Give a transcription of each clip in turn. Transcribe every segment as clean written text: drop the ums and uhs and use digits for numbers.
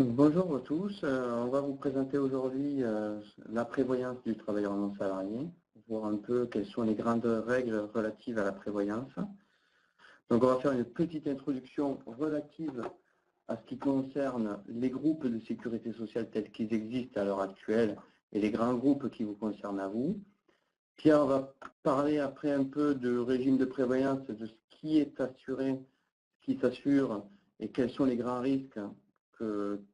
Bonjour à tous, on va vous présenter aujourd'hui la prévoyance du travailleur non salarié, voir un peu quelles sont les grandes règles relatives à la prévoyance. Donc on va faire une petite introduction relative à ce qui concerne les groupes de sécurité sociale tels qu'ils existent à l'heure actuelle et les grands groupes qui vous concernent à vous. Puis on va parler après un peu de régime de prévoyance, de ce qui est assuré, ce qui s'assure et quels sont les grands risques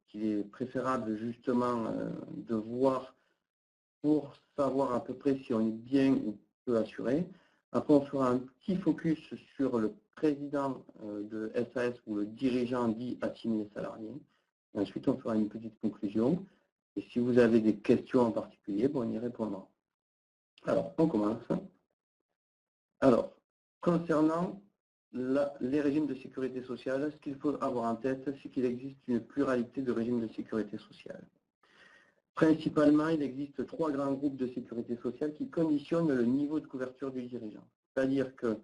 qu'il est préférable justement de voir pour savoir à peu près si on est bien ou peu assuré. Après, on fera un petit focus sur le président de SAS ou le dirigeant dit assigné salarié. Et ensuite, on fera une petite conclusion. Et si vous avez des questions en particulier, bon, on y répondra. Alors, on commence. Alors, concernant les régimes de sécurité sociale, ce qu'il faut avoir en tête, c'est qu'il existe une pluralité de régimes de sécurité sociale. Principalement, il existe 3 grands groupes de sécurité sociale qui conditionnent le niveau de couverture du dirigeant. C'est-à-dire que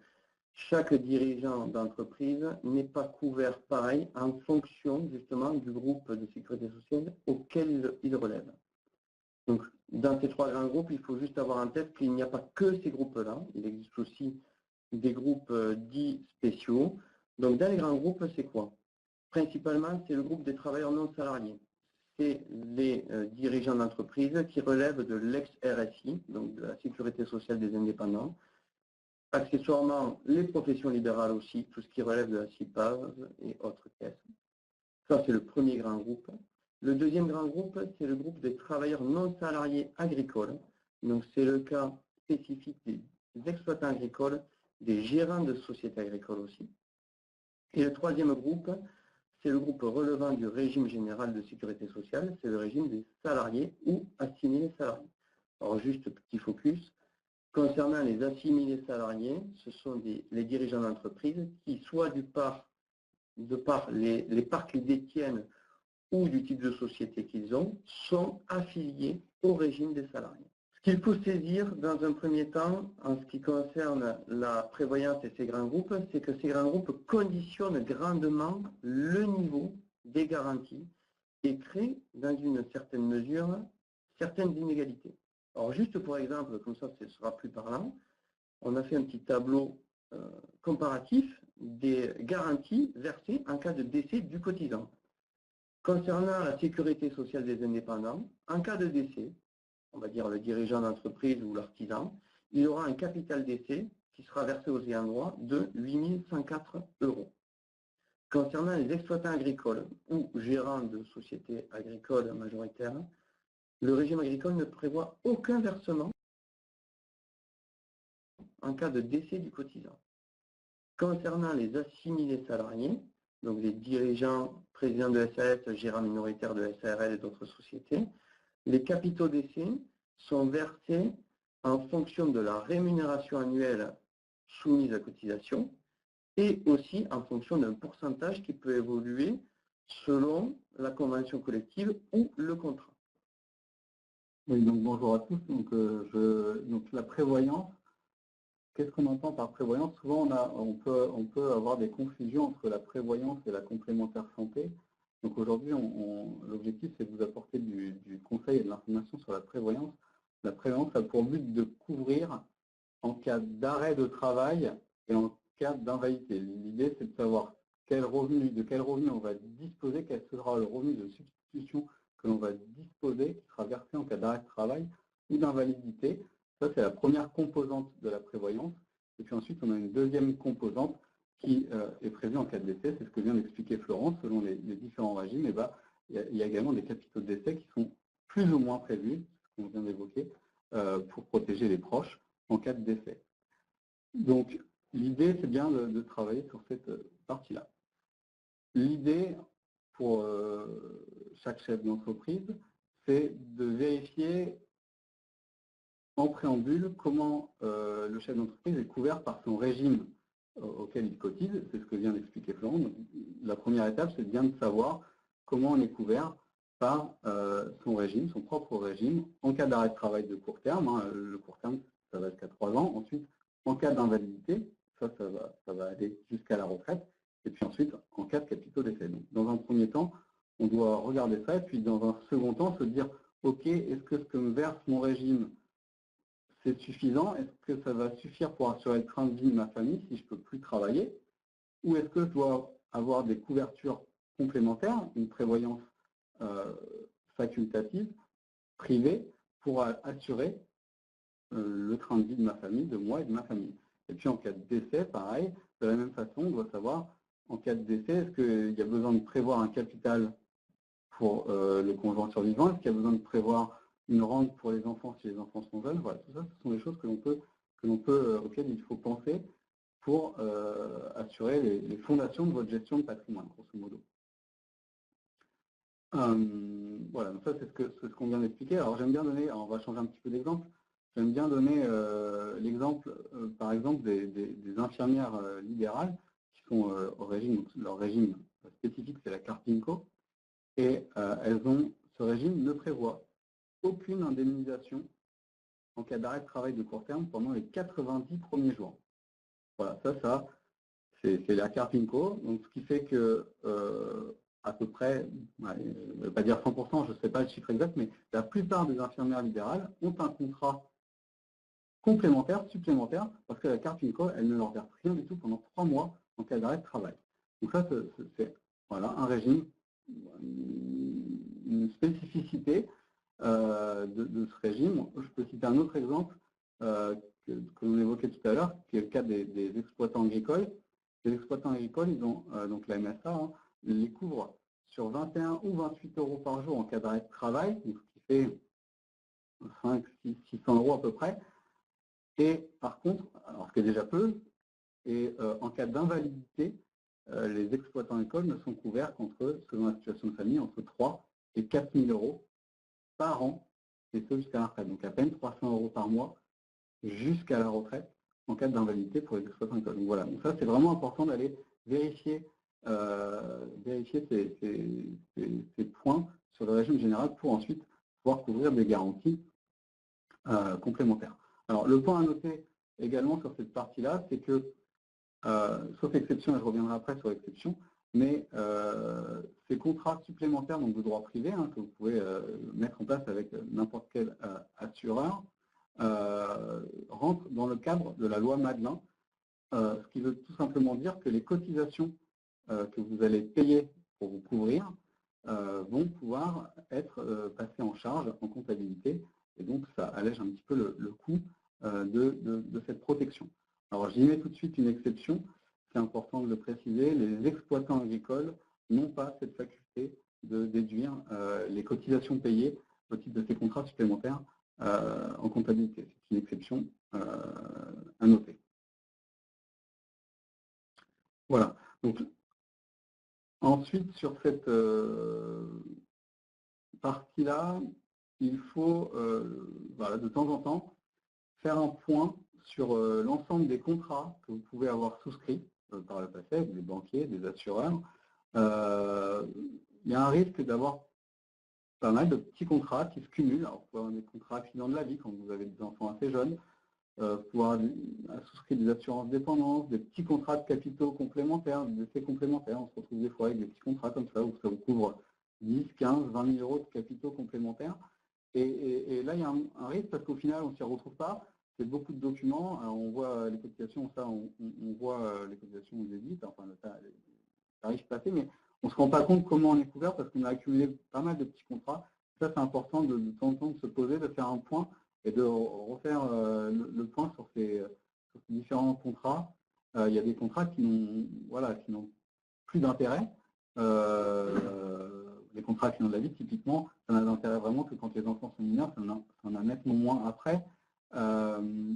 chaque dirigeant d'entreprise n'est pas couvert pareil en fonction justement du groupe de sécurité sociale auquel il relève. Donc, dans ces 3 grands groupes, il faut juste avoir en tête qu'il n'y a pas que ces groupes-là. Il existe aussi des groupes dits spéciaux. Donc, dans les grands groupes, c'est quoi? Principalement, c'est le groupe des travailleurs non salariés. C'est les dirigeants d'entreprise qui relèvent de l'ex-RSI, donc de la sécurité sociale des indépendants. Accessoirement, les professions libérales aussi, tout ce qui relève de la CIPAV et autres caisses. Ça, c'est le premier grand groupe. Le deuxième grand groupe, c'est le groupe des travailleurs non salariés agricoles. Donc, c'est le cas spécifique des exploitants agricoles, des gérants de sociétés agricoles aussi. Et le troisième groupe, c'est le groupe relevant du régime général de sécurité sociale, c'est le régime des salariés ou assimilés salariés. Alors, juste petit focus. Concernant les assimilés salariés, ce sont les dirigeants d'entreprise qui, soit de par les parts qu'ils détiennent ou du type de société qu'ils ont, sont affiliés au régime des salariés. Ce qu'il faut saisir dans un premier temps, en ce qui concerne la prévoyance et ces grands groupes, c'est que ces grands groupes conditionnent grandement le niveau des garanties et créent, dans une certaine mesure, certaines inégalités. Alors, juste pour exemple, comme ça ce sera plus parlant, on a fait un petit tableau comparatif des garanties versées en cas de décès du cotisant. Concernant la sécurité sociale des indépendants, en cas de décès, on va dire le dirigeant d'entreprise ou l'artisan, il aura un capital décès qui sera versé aux ayants droit de 8 104 €. Concernant les exploitants agricoles ou gérants de sociétés agricoles majoritaires, le régime agricole ne prévoit aucun versement en cas de décès du cotisant. Concernant les assimilés salariés, donc les dirigeants, présidents de SAS, gérants minoritaires de SARL et d'autres sociétés, les capitaux d'essai sont versés en fonction de la rémunération annuelle soumise à cotisation et aussi en fonction d'un pourcentage qui peut évoluer selon la convention collective ou le contrat. Oui, donc bonjour à tous. Donc la prévoyance, qu'est-ce qu'on entend par prévoyance? Souvent, on peut avoir des confusions entre la prévoyance et la complémentaire santé. Donc aujourd'hui, l'objectif, c'est de vous apporter du conseil et de l'information sur la prévoyance. La prévoyance a pour but de couvrir en cas d'arrêt de travail et en cas d'invalidité. L'idée, c'est de savoir de quel revenu on va disposer, quel sera le revenu de substitution que l'on va disposer, qui sera versé en cas d'arrêt de travail ou d'invalidité. Ça, c'est la première composante de la prévoyance. Et puis ensuite, on a une deuxième composante qui est prévue en cas de décès. C'est ce que vient d'expliquer Florence. Selon les différents régimes, il y a également des capitaux de décès qui sont plus ou moins prévus, ce qu'on vient d'évoquer, pour protéger les proches en cas de décès. Donc, l'idée, c'est bien de travailler sur cette partie-là. L'idée pour chaque chef d'entreprise, c'est de vérifier en préambule comment le chef d'entreprise est couvert par son régime auquel il cotise. C'est ce que vient d'expliquer Florent. Donc, la première étape, c'est bien de savoir comment on est couvert par son régime, son propre régime, en cas d'arrêt de travail de court terme. Le court terme, ça va jusqu'à 3 ans. Ensuite, en cas d'invalidité, ça va aller jusqu'à la retraite. Et puis ensuite, en cas de capitaux d'essai. Donc, dans un premier temps, on doit regarder ça et puis dans un second temps se dire, ok, est-ce que ce que me verse mon régime, c'est suffisant? Est-ce que ça va suffire pour assurer le train de vie de ma famille si je ne peux plus travailler? Ou est-ce que je dois avoir des couvertures complémentaires, une prévoyance facultative, privée, pour assurer le train de vie de ma famille, de moi et de ma famille? Et puis en cas de décès, pareil, de la même façon, on doit savoir, en cas de décès, est-ce qu'il y a besoin de prévoir un capital pour le conjoint survivant? Est-ce qu'il y a besoin de prévoir une rente pour les enfants si les enfants sont jeunes? Voilà, tout ça, ce sont des choses auxquelles il faut penser pour assurer les fondations de votre gestion de patrimoine, grosso modo. Voilà, donc ça c'est ce qu'on vient d'expliquer. Alors j'aime bien donner, on va changer un petit peu d'exemple, j'aime bien donner l'exemple, par exemple, des infirmières libérales qui sont au régime, donc leur régime spécifique c'est la carte PINCO, et ce régime ne prévoit aucune indemnisation en cas d'arrêt de travail de court terme pendant les 90 premiers jours. Voilà, ça c'est la carte PINCO, donc ce qui fait que à peu près, je ne vais pas dire 100%, je ne sais pas le chiffre exact, mais la plupart des infirmières libérales ont un contrat complémentaire, supplémentaire, parce que la carte PINCO, elle ne leur verse rien du tout pendant 3 mois en cas d'arrêt de travail. Donc ça, c'est voilà, un régime, une spécificité de ce régime. Je peux citer un autre exemple que l'on évoquait tout à l'heure, qui est le cas des exploitants agricoles. Les exploitants agricoles, ils ont, donc la MSA, les couvre sur 21 ou 28 euros par jour en cas d'arrêt de travail, donc ce qui fait 5, 600 euros à peu près. Et par contre, alors ce qui est déjà peu, et en cas d'invalidité, les exploitants agricoles ne sont couverts qu'entre, selon la situation de famille, entre 3 et 4 000 euros par an, et ce jusqu'à la retraite. Donc à peine 300 euros par mois jusqu'à la retraite en cas d'invalidité pour les exploitants agricoles. Donc voilà, donc ça c'est vraiment important d'aller vérifier, ces points sur le régime général pour ensuite pouvoir couvrir des garanties complémentaires. Alors le point à noter également sur cette partie-là, c'est que, sauf exception, et je reviendrai après sur l'exception, mais ces contrats supplémentaires donc de droit privé que vous pouvez mettre en place avec n'importe quel assureur rentrent dans le cadre de la loi Madelin, ce qui veut tout simplement dire que les cotisations que vous allez payer pour vous couvrir vont pouvoir être passées en charge en comptabilité, et donc ça allège un petit peu le coût de cette protection. Alors j'y mets tout de suite une exception, c'est important de le préciser, les exploitants agricoles n'ont pas cette faculté de déduire les cotisations payées au titre de ces contrats supplémentaires en comptabilité. C'est une exception à noter. Voilà. Donc, ensuite, sur cette partie-là, il faut voilà, de temps en temps faire un point sur l'ensemble des contrats que vous pouvez avoir souscrits par le passé avec des banquiers, des assureurs. Il y a un risque d'avoir pas mal de petits contrats qui se cumulent. Alors, vous pouvez avoir des contrats accidents de la vie quand vous avez des enfants assez jeunes, pouvoir souscrire des assurances dépendance, des petits contrats de capitaux complémentaires, des décès complémentaires. On se retrouve des fois avec des petits contrats comme ça où ça vous couvre 10, 15, 20 000 euros de capitaux complémentaires. Et là, il y a un risque parce qu'au final, on ne s'y retrouve pas. C'est beaucoup de documents. Alors, on voit les cotisations, ça, on voit les cotisations aux édites, enfin, le tarif passé, mais on ne se rend pas compte comment on est couvert parce qu'on a accumulé pas mal de petits contrats. Ça, c'est important de temps en temps de se poser, de faire un point et de refaire le point sur ces différents contrats. Il y a des contrats qui n'ont plus d'intérêt. Les contrats accidents de la vie, typiquement, ça n'a d'intérêt vraiment que quand les enfants sont mineurs, ça en a nettement moins après. On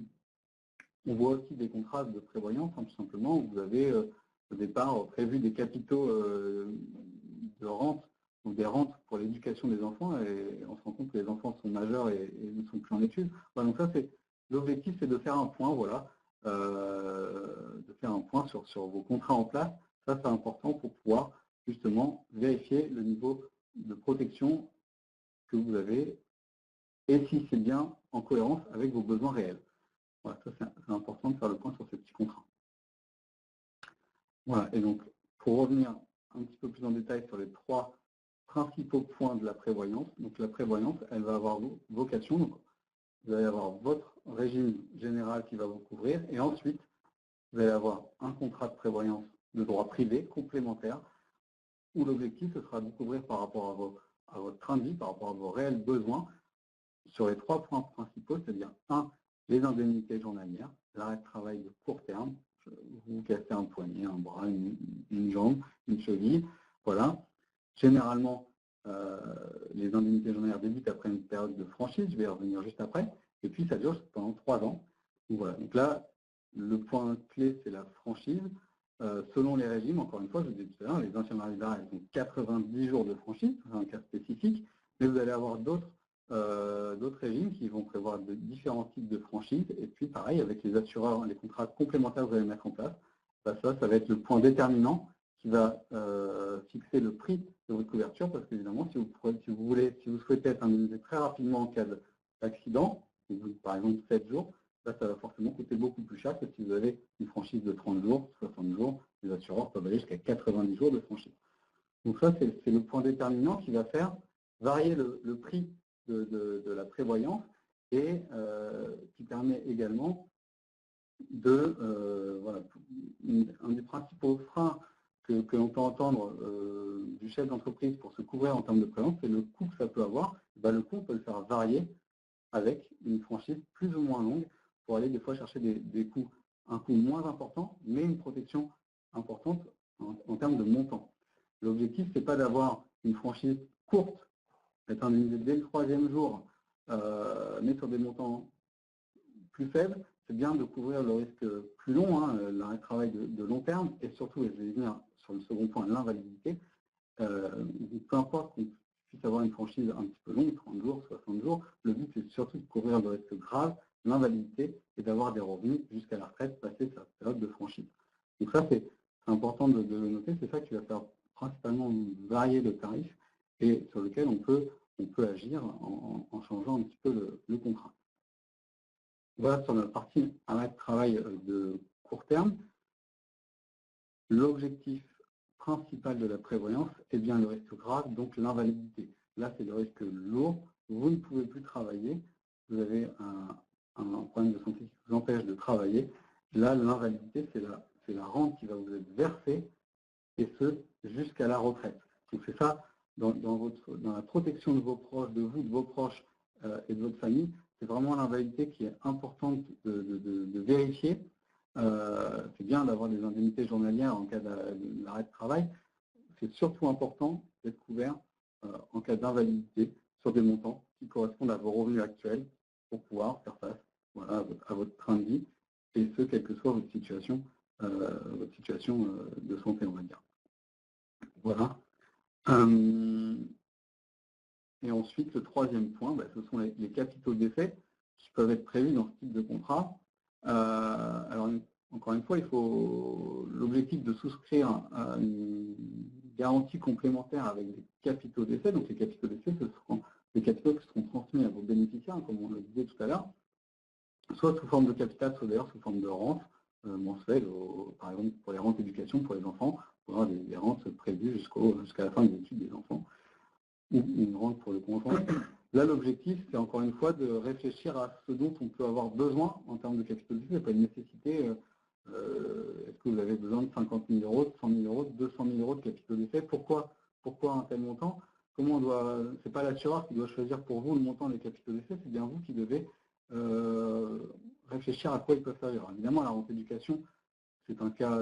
voit aussi des contrats de prévoyance, tout simplement, où vous avez au départ prévu des capitaux de rente, ou des rentes pour l'éducation des enfants, et on se rend compte que les enfants sont majeurs et ne sont plus en études. Voilà, donc ça, l'objectif, c'est de faire un point, voilà, de faire un point sur vos contrats en place. Ça, c'est important pour pouvoir justement vérifier le niveau de protection que vous avez et si c'est bien en cohérence avec vos besoins réels. Voilà, ça c'est important de faire le point sur ces petits contrats. Voilà, et donc pour revenir un petit peu plus en détail sur les 3 principaux points de la prévoyance. Donc la prévoyance, elle va avoir vocation, donc vous allez avoir votre régime général qui va vous couvrir, et ensuite, vous allez avoir un contrat de prévoyance de droit privé complémentaire, où l'objectif, ce sera de vous couvrir par rapport à votre train de vie, par rapport à vos réels besoins, sur les 3 points principaux, c'est-à-dire 1, les indemnités journalières, l'arrêt de travail de court terme, vous cassez un poignet, un bras, une jambe, une cheville, voilà. Généralement, les indemnités journalières débutent après une période de franchise, je vais y revenir juste après, et puis ça dure pendant 3 ans. Donc, voilà. Donc là, le point clé, c'est la franchise. Selon les régimes, encore une fois, je vous disais tout à l'heure, les infirmières libérales ont 90 jours de franchise, c'est un cas spécifique, mais vous allez avoir d'autres régimes qui vont prévoir de différents types de franchises. Et puis pareil, avec les assureurs, les contrats complémentaires que vous allez mettre en place, ça va être le point déterminant qui va fixer le prix de votre couverture, parce qu'évidemment, si vous souhaitez être indemnisé très rapidement en cas d'accident, par exemple 7 jours, là, ça va forcément coûter beaucoup plus cher que si vous avez une franchise de 30 jours, 60 jours, les assureurs peuvent aller jusqu'à 90 jours de franchise. Donc ça, c'est le point déterminant qui va faire varier le prix de la prévoyance et qui permet également voilà, un des principaux freins que l'on peut entendre du chef d'entreprise pour se couvrir en termes de prévoyance, c'est le coût que ça peut avoir. Le coût, on peut le faire varier avec une franchise plus ou moins longue pour aller des fois chercher un coût moins important, mais une protection importante en termes de montant. L'objectif, ce n'est pas d'avoir une franchise courte, être indemnisé dès le 3e jour, mais sur des montants plus faibles, c'est bien de couvrir le risque plus long, l'arrêt de travail de long terme, et surtout, et je vais venir sur le second point, l'invalidité. Peu importe qu'on puisse avoir une franchise un petit peu longue, 30 jours, 60 jours, le but c'est surtout de couvrir le risque grave, l'invalidité, et d'avoir des revenus jusqu'à la retraite passée sa période de franchise. Donc ça, c'est important de le noter, c'est ça qui va faire principalement varier le tarif et sur lequel on peut agir en changeant un petit peu le contrat. Voilà sur la partie arrêt de travail de court terme. L'objectif principal de la prévoyance est bien le risque grave, donc l'invalidité. Là, c'est le risque lourd. Vous ne pouvez plus travailler. Vous avez un problème de santé qui vous empêche de travailler. Là, l'invalidité, c'est la rente qui va vous être versée, et ce, jusqu'à la retraite. Donc c'est ça, dans la protection de vos proches, de vous, de vos proches et de votre famille, c'est vraiment l'invalidité qui est importante de vérifier. C'est bien d'avoir des indemnités journalières en cas d'arrêt de travail. C'est surtout important d'être couvert en cas d'invalidité sur des montants qui correspondent à vos revenus actuels pour pouvoir faire face à votre train de vie, et ce, quelle que soit votre situation de santé, on va dire. Voilà. Et ensuite, le 3e point, ce sont les capitaux d'effet qui peuvent être prévus dans ce type de contrat. Alors, encore une fois, l'objectif de souscrire à une garantie complémentaire avec des capitaux d'effet. Donc, les capitaux d'effet, ce seront des capitaux qui seront transmis à vos bénéficiaires, comme on le disait tout à l'heure, soit sous forme de capital, soit d'ailleurs sous forme de rente mensuelle, par exemple pour les rentes d'éducation pour les enfants, pour avoir des rentes prévues jusqu'à la fin des études des enfants, ou une rente pour le conjoint. Là, l'objectif, c'est encore une fois de réfléchir à ce dont on peut avoir besoin en termes de capitaux d'effet. Il n'y a pas une nécessité, est-ce que vous avez besoin de 50 000 euros, de 100 000 euros, de 200 000 euros de capitaux d'effet? Pourquoi un tel montant? Ce n'est pas l'assureur qui doit choisir pour vous le montant des capitaux d'effet, c'est bien vous qui devez réfléchir à quoi ils peuvent servir. Évidemment, la rente éducation, c'est un cas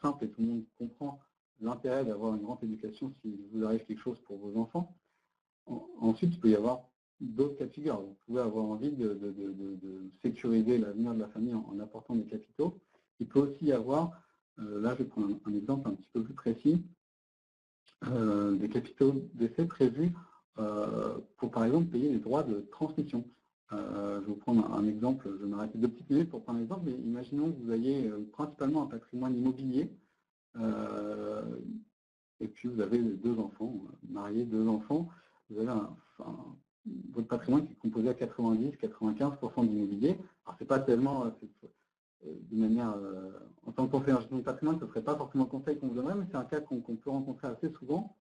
simple et tout le monde comprend l'intérêt d'avoir une rente éducation s'il vous arrive quelque chose pour vos enfants. Ensuite, il peut y avoir d'autres cas de figure. Vous pouvez avoir envie de sécuriser l'avenir de la famille en apportant des capitaux. Il peut aussi y avoir, là je vais prendre un exemple un petit peu plus précis, des capitaux d'effet prévus pour par exemple payer les droits de transmission. Je vais vous prendre un exemple, je vais m'arrêter 2 petites minutes pour prendre un exemple, mais imaginons que vous ayez principalement un patrimoine immobilier, et puis vous avez 2 enfants, mariés, 2 enfants, vous avez votre patrimoine qui est composé à 90-95% d'immobilier. Alors c'est pas tellement, de manière, en tant que conseiller en gestion de patrimoine, ce ne serait pas forcément le conseil qu'on vous donnerait, mais c'est un cas qu'on peut rencontrer assez souvent.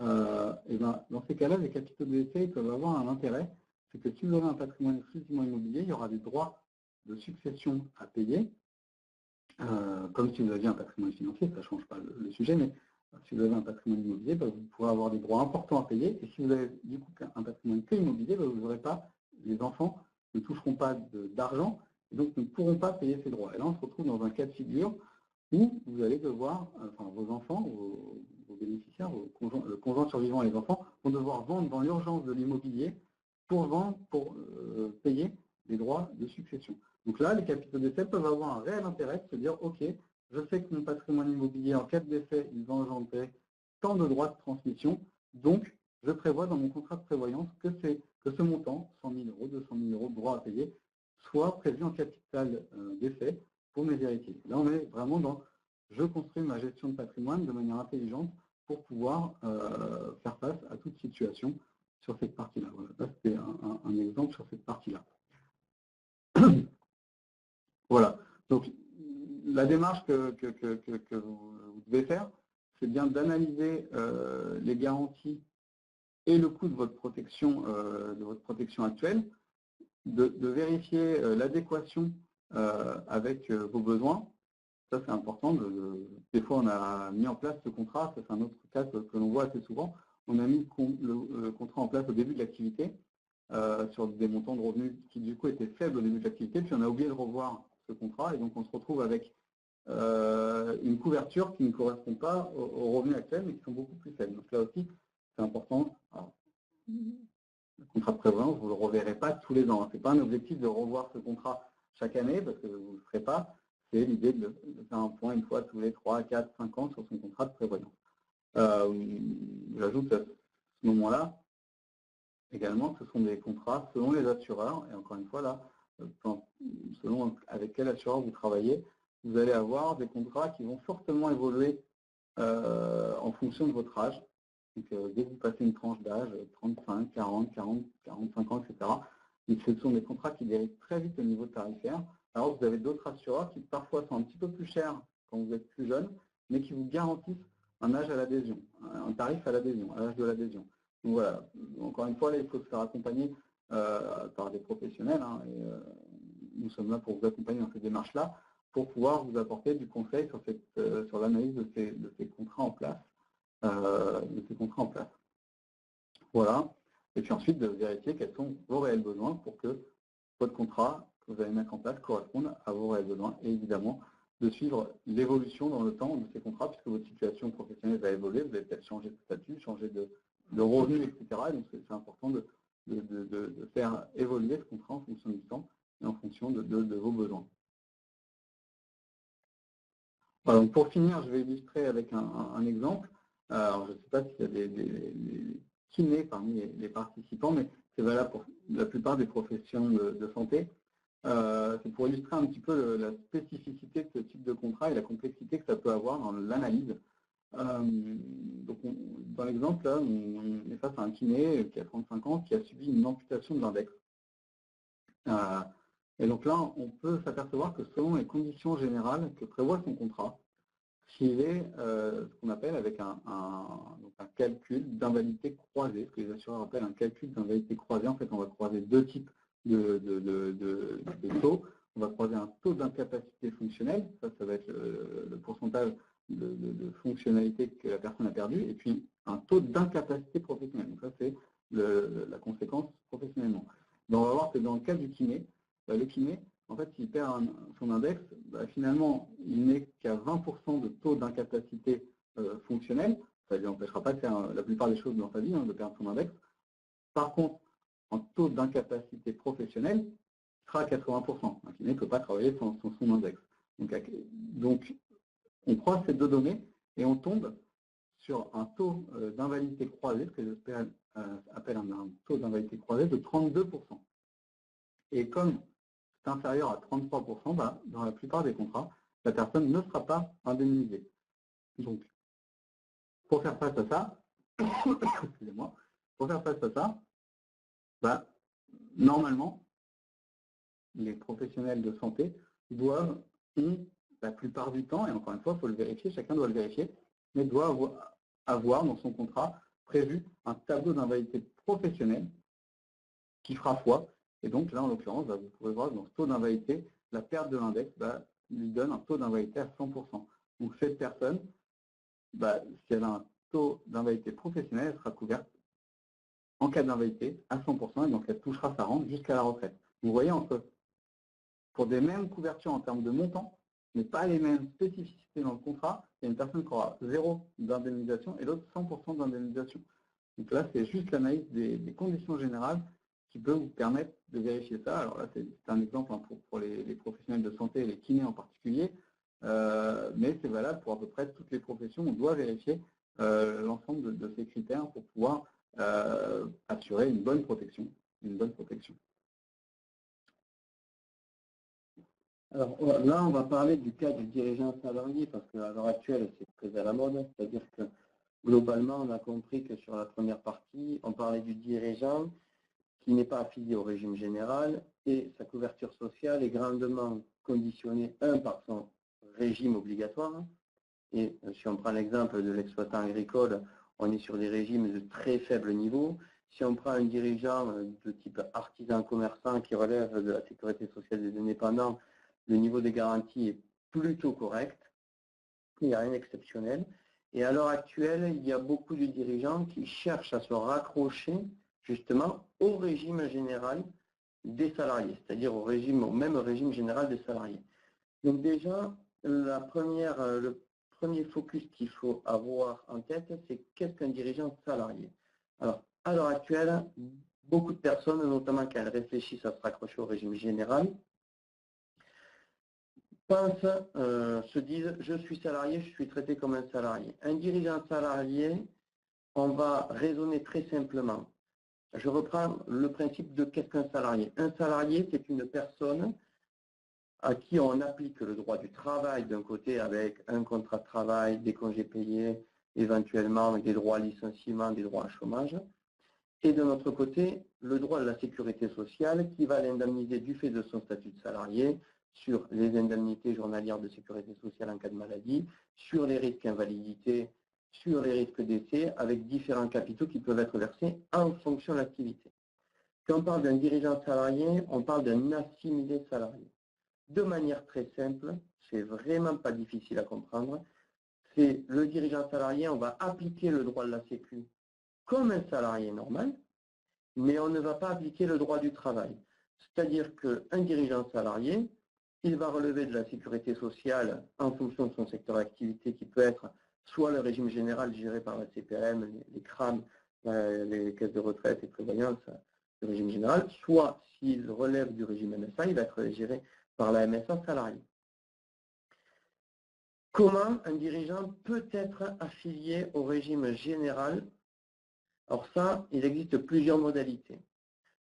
et ben, dans ces cas-là, les capitaux de décès peuvent avoir un intérêt, c'est que si vous avez un patrimoine exclusivement immobilier, il y aura des droits de succession à payer, comme si vous aviez un patrimoine financier, ça ne change pas le sujet, mais si vous avez un patrimoine immobilier, ben, vous pourrez avoir des droits importants à payer, et si vous avez du coup un patrimoine que immobilier, ben, vous n'aurez pas, les enfants ne toucheront pas d'argent, et donc ne pourront pas payer ces droits. Et là, on se retrouve dans un cas de figure où vous allez devoir, enfin vos enfants, vos bénéficiaires, le conjoint survivant et les enfants, vont devoir vendre dans l'urgence de l'immobilier pour payer les droits de succession. Donc là, les capitaux décès peuvent avoir un réel intérêt de se dire, OK, je sais que mon patrimoine immobilier, en cas de décès, il va engendrer tant de droits de transmission, donc je prévois dans mon contrat de prévoyance que ce montant, 100 000 euros, 200 000 euros de droits à payer, soit prévu en capital décès pour mes héritiers. Là, on est vraiment dans je construis ma gestion de patrimoine de manière intelligente pour pouvoir faire face à toute situation sur cette partie-là. Voilà, là, c'était un exemple sur cette partie-là. Voilà. Donc, la démarche que vous devez faire, c'est bien d'analyser les garanties et le coût de votre protection actuelle, de vérifier l'adéquation avec vos besoins. Ça, c'est important. Des fois, on a mis en place ce contrat. Ça, c'est un autre cas que l'on voit assez souvent. On a mis le contrat en place au début de l'activité sur des montants de revenus qui, du coup, étaient faibles au début de l'activité. Puis, on a oublié de revoir ce contrat. Et donc, on se retrouve avec une couverture qui ne correspond pas aux revenus actuels, mais qui sont beaucoup plus faibles. Donc, là aussi, c'est important. Alors, le contrat de prévoyance, vous ne le reverrez pas tous les ans. Ce n'est pas un objectif de revoir ce contrat chaque année, parce que vous ne le ferez pas. C'est l'idée de faire un point une fois tous les 3, 4, 5 ans sur son contrat de prévoyance. J'ajoute à ce moment-là également que ce sont des contrats selon les assureurs, et encore une fois là, selon avec quel assureur vous travaillez, vous allez avoir des contrats qui vont fortement évoluer en fonction de votre âge. Donc, dès que vous passez une tranche d'âge, 35, 40, 45 ans, etc., donc, ce sont des contrats qui dérivent très vite au niveau tarifaire. Alors, vous avez d'autres assureurs qui parfois sont un petit peu plus chers quand vous êtes plus jeune, mais qui vous garantissent un âge à l'adhésion, un tarif à l'adhésion, à l'âge de l'adhésion. Donc voilà, encore une fois, là, il faut se faire accompagner par des professionnels, hein, et nous sommes là pour vous accompagner dans cette démarche-là, pour pouvoir vous apporter du conseil sur l'analyse de ces contrats en place. Voilà. Et puis ensuite, de vérifier quels sont vos réels besoins pour que votre contrat que vous allez mettre en place corresponde à vos réels besoins. Et évidemment, de suivre l'évolution dans le temps de ces contrats, puisque votre situation professionnelle va évoluer, vous allez peut-être changer de statut, changer de revenus, etc. Et donc, c'est important de faire évoluer ce contrat en fonction du temps et en fonction de vos besoins. Voilà, donc pour finir, je vais illustrer avec un exemple. Alors, je ne sais pas s'il y a des kinés parmi les participants, mais c'est valable pour la plupart des professions de santé. C'est pour illustrer un petit peu la spécificité de ce type de contrat et la complexité que ça peut avoir dans l'analyse. Donc, dans l'exemple, là, on est face à un kiné qui a 35 ans, qui a subi une amputation de l'index. Et donc là, on peut s'apercevoir que selon les conditions générales que prévoit son contrat, s'il est ce qu'on appelle avec un calcul d'invalidité croisée, ce que les assureurs appellent un calcul d'invalidité croisée. En fait, on va croiser deux types de taux. On va croiser un taux d'incapacité fonctionnelle, ça va être le pourcentage de fonctionnalité que la personne a perdu, et puis un taux d'incapacité professionnelle. Donc ça, c'est la conséquence professionnellement. Donc, on va voir que dans le cas du kiné, le kiné, en fait, s'il perd son index, finalement, il n'est qu'à 20% de taux d'incapacité fonctionnelle. Ça ne lui empêchera pas de faire la plupart des choses dans sa vie, de perdre son index. Par contre, en taux d'incapacité professionnelle, il sera à 80%. Un kiné ne peut pas travailler sans son index. Donc, on croise ces deux données et on tombe sur un taux d'invalidité croisée, ce que j'appelle un taux d'invalidité croisée de 32%. Et comme c'est inférieur à 33%, dans la plupart des contrats, la personne ne sera pas indemnisée. Donc, pour faire face à ça, excusez-moi, pour faire face à ça, normalement, les professionnels de santé doivent, la plupart du temps, et encore une fois, il faut le vérifier, chacun doit le vérifier, mais doit avoir dans son contrat prévu un tableau d'invalidité professionnelle qui fera foi. Et donc là, en l'occurrence, vous pourrez voir dans ce taux d'invalidité, la perte de l'index lui donne un taux d'invalidité à 100%. Donc cette personne, si elle a un taux d'invalidité professionnelle, elle sera couverte en cas d'invalidité à 100%, et donc elle touchera sa rente jusqu'à la retraite. Vous voyez, pour des mêmes couvertures en termes de montant, mais pas les mêmes spécificités dans le contrat, il y a une personne qui aura 0 d'indemnisation et l'autre 100% d'indemnisation. Donc là, c'est juste l'analyse des conditions générales qui peut vous permettre de vérifier ça. Alors là, c'est un exemple pour les professionnels de santé et les kinés en particulier, mais c'est valable pour à peu près toutes les professions. On doit vérifier l'ensemble de ces critères pour pouvoir assurer une bonne protection. Alors là, on va parler du cas du dirigeant salarié parce qu'à l'heure actuelle, c'est très à la mode. C'est-à-dire que globalement, on a compris que sur la première partie, on parlait du dirigeant qui n'est pas affilié au régime général et sa couverture sociale est grandement conditionnée, par son régime obligatoire. Et si on prend l'exemple de l'exploitant agricole, on est sur des régimes de très faible niveau. Si on prend un dirigeant de type artisan commerçant qui relève de la sécurité sociale des indépendants, le niveau des garanties est plutôt correct. Il n'y a rien d'exceptionnel. Et à l'heure actuelle, il y a beaucoup de dirigeants qui cherchent à se raccrocher justement au régime général des salariés, c'est-à-dire au même régime général des salariés. Donc déjà, le premier focus qu'il faut avoir en tête, c'est qu'est-ce qu'un dirigeant salarié? Alors, à l'heure actuelle, beaucoup de personnes, notamment quand elles réfléchissent à se raccrocher au régime général, se disent « je suis salarié, je suis traité comme un salarié ». Un dirigeant salarié, on va raisonner très simplement. Je reprends le principe de qu'est-ce qu'un salarié. Un salarié, c'est une personne à qui on applique le droit du travail d'un côté avec un contrat de travail, des congés payés, éventuellement des droits à licenciement, des droits à chômage, et de notre côté, le droit de la sécurité sociale qui va l'indemniser du fait de son statut de salarié sur les indemnités journalières de sécurité sociale en cas de maladie, sur les risques invalidité, sur les risques d'essai, avec différents capitaux qui peuvent être versés en fonction de l'activité. Quand on parle d'un dirigeant salarié, on parle d'un assimilé salarié. De manière très simple, c'est vraiment pas difficile à comprendre, c'est le dirigeant salarié, on va appliquer le droit de la Sécu comme un salarié normal, mais on ne va pas appliquer le droit du travail. C'est-à-dire qu'un dirigeant salarié, il va relever de la sécurité sociale en fonction de son secteur d'activité qui peut être soit le régime général géré par la CPM, les CRAM, les caisses de retraite et prévoyance du régime général, soit s'il relève du régime MSA, il va être géré par la MSA salarié. Comment un dirigeant peut être affilié au régime général? Alors ça, il existe plusieurs modalités.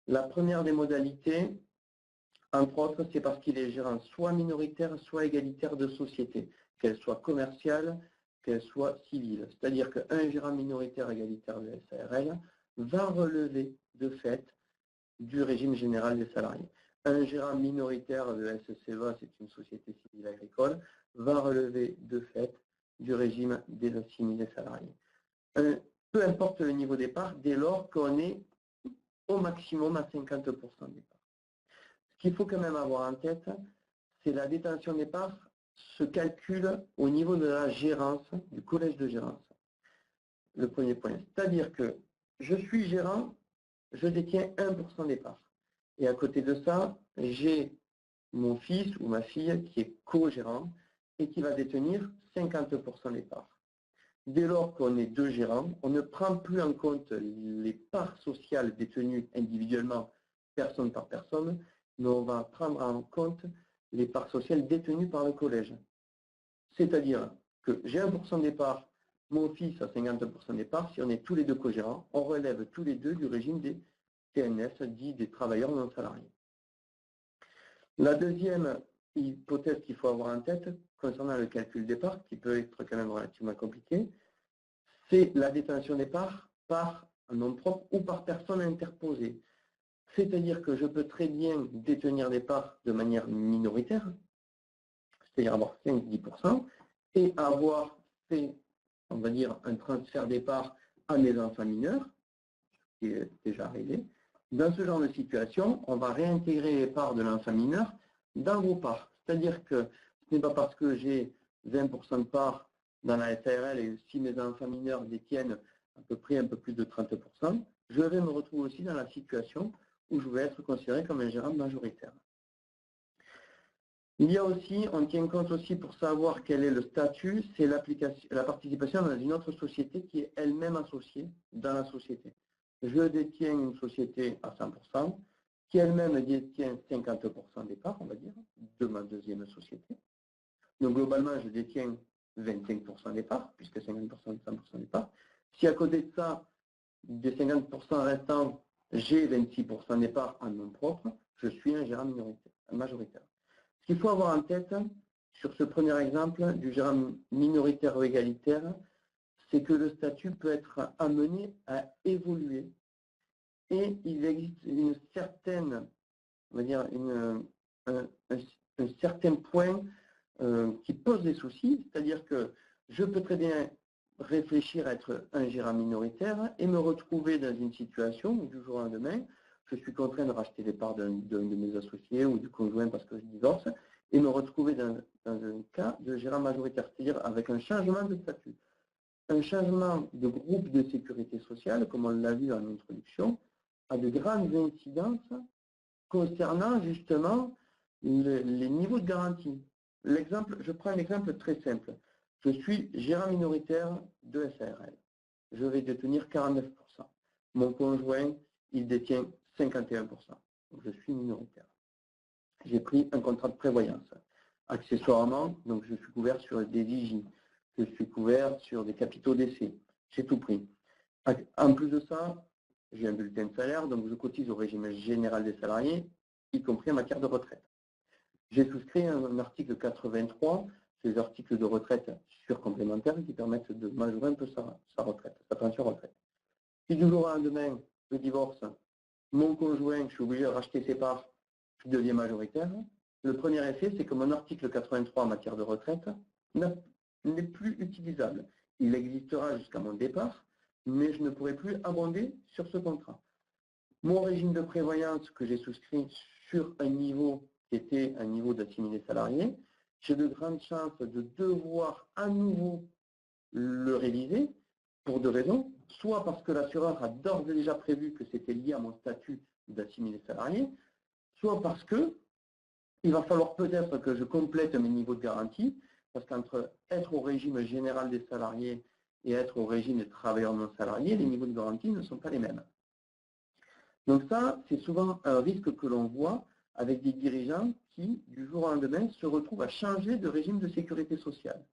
La première des modalités, entre autres, c'est parce qu'il est gérant soit minoritaire, soit égalitaire de société, qu'elle soit commerciale, qu'elle soit civile. C'est-à-dire qu'un gérant minoritaire égalitaire de SARL va relever de fait du régime général des salariés. Un gérant minoritaire de SCVA, c'est une société civile agricole, va relever de fait du régime des assimilés salariés. Peu importe le niveau départ, dès lors qu'on est au maximum à 50% départ. Ce qu'il faut quand même avoir en tête, c'est la détention des parts se calcule au niveau de la gérance, du collège de gérance. Le premier point. C'est-à-dire que je suis gérant, je détiens 1% des parts. Et à côté de ça, j'ai mon fils ou ma fille qui est co-gérant et qui va détenir 50% des parts. Dès lors qu'on est deux gérants, on ne prend plus en compte les parts sociales détenues individuellement, personne par personne, mais on va prendre en compte les parts sociales détenues par le collège. C'est-à-dire que j'ai 1% des parts, mon fils a 50% des parts, si on est tous les deux co-gérants, on relève tous les deux du régime des TNS, dit des travailleurs non salariés. La deuxième hypothèse qu'il faut avoir en tête, concernant le calcul des parts, qui peut être quand même relativement compliqué, c'est la détention des parts par un nom propre ou par personne interposée. C'est-à-dire que je peux très bien détenir des parts de manière minoritaire, c'est-à-dire avoir 5-10%, et avoir fait, on va dire, un transfert des parts à mes enfants mineurs, ce qui est déjà arrivé. Dans ce genre de situation, on va réintégrer les parts de l'enfant mineur dans vos parts. C'est-à-dire que ce n'est pas parce que j'ai 20% de parts dans la SARL et si mes enfants mineurs détiennent à peu près un peu plus de 30%, je vais me retrouver aussi dans la situation où je vais être considéré comme un gérant majoritaire. Il y a aussi, on tient compte aussi pour savoir quel est le statut, c'est la participation dans une autre société qui est elle-même associée dans la société. Je détiens une société à 100%, qui elle-même détient 50% des parts, on va dire, de ma deuxième société. Donc globalement, je détiens 25% des parts, puisque 50% et 100% des parts. Si à côté de ça, des 50% restants, j'ai 26% des parts en nom propre, je suis un gérant majoritaire. Ce qu'il faut avoir en tête, sur ce premier exemple du gérant minoritaire ou égalitaire, c'est que le statut peut être amené à évoluer et il existe une certaine, on va dire, un certain point qui pose des soucis, c'est-à-dire que je peux très bien réfléchir à être un gérant minoritaire et me retrouver dans une situation où du jour au lendemain, je suis contraint de racheter les parts d'un de mes associés ou du conjoint parce que je divorce et me retrouver dans un cas de gérant majoritaire, c'est-à-dire avec un changement de statut. Un changement de groupe de sécurité sociale, comme on l'a vu dans l'introduction, a de grandes incidences concernant justement les niveaux de garantie. Je prends un exemple très simple. Je suis gérant minoritaire de SARL. Je vais détenir 49%. Mon conjoint, il détient 51%. Donc je suis minoritaire. J'ai pris un contrat de prévoyance. Accessoirement, donc je suis couvert sur des IJ. Je suis couvert sur des capitaux d'essai. J'ai tout pris. En plus de ça, j'ai un bulletin de salaire, donc je cotise au régime général des salariés, y compris en matière de retraite. J'ai souscrit un article 83, ces articles de retraite sur complémentaires qui permettent de majorer un peu sa retraite, sa pension retraite. Si du jour au lendemain, je divorce, mon conjoint, je suis obligé de racheter ses parts, je deviens majoritaire. Le premier effet, c'est que mon article 83 en matière de retraite n'est plus utilisable. Il existera jusqu'à mon départ, mais je ne pourrai plus abonder sur ce contrat. Mon régime de prévoyance que j'ai souscrit sur un niveau qui était un niveau d'assimilé salarié, j'ai de grandes chances de devoir à nouveau le réviser pour deux raisons. Soit parce que l'assureur a d'ores et déjà prévu que c'était lié à mon statut d'assimilé salarié, soit parce que il va falloir peut-être que je complète mes niveaux de garantie, parce qu'entre être au régime général des salariés et être au régime des travailleurs non salariés, les niveaux de garantie ne sont pas les mêmes. Donc ça, c'est souvent un risque que l'on voit avec des dirigeants qui, du jour au lendemain, se retrouvent à changer de régime de sécurité sociale.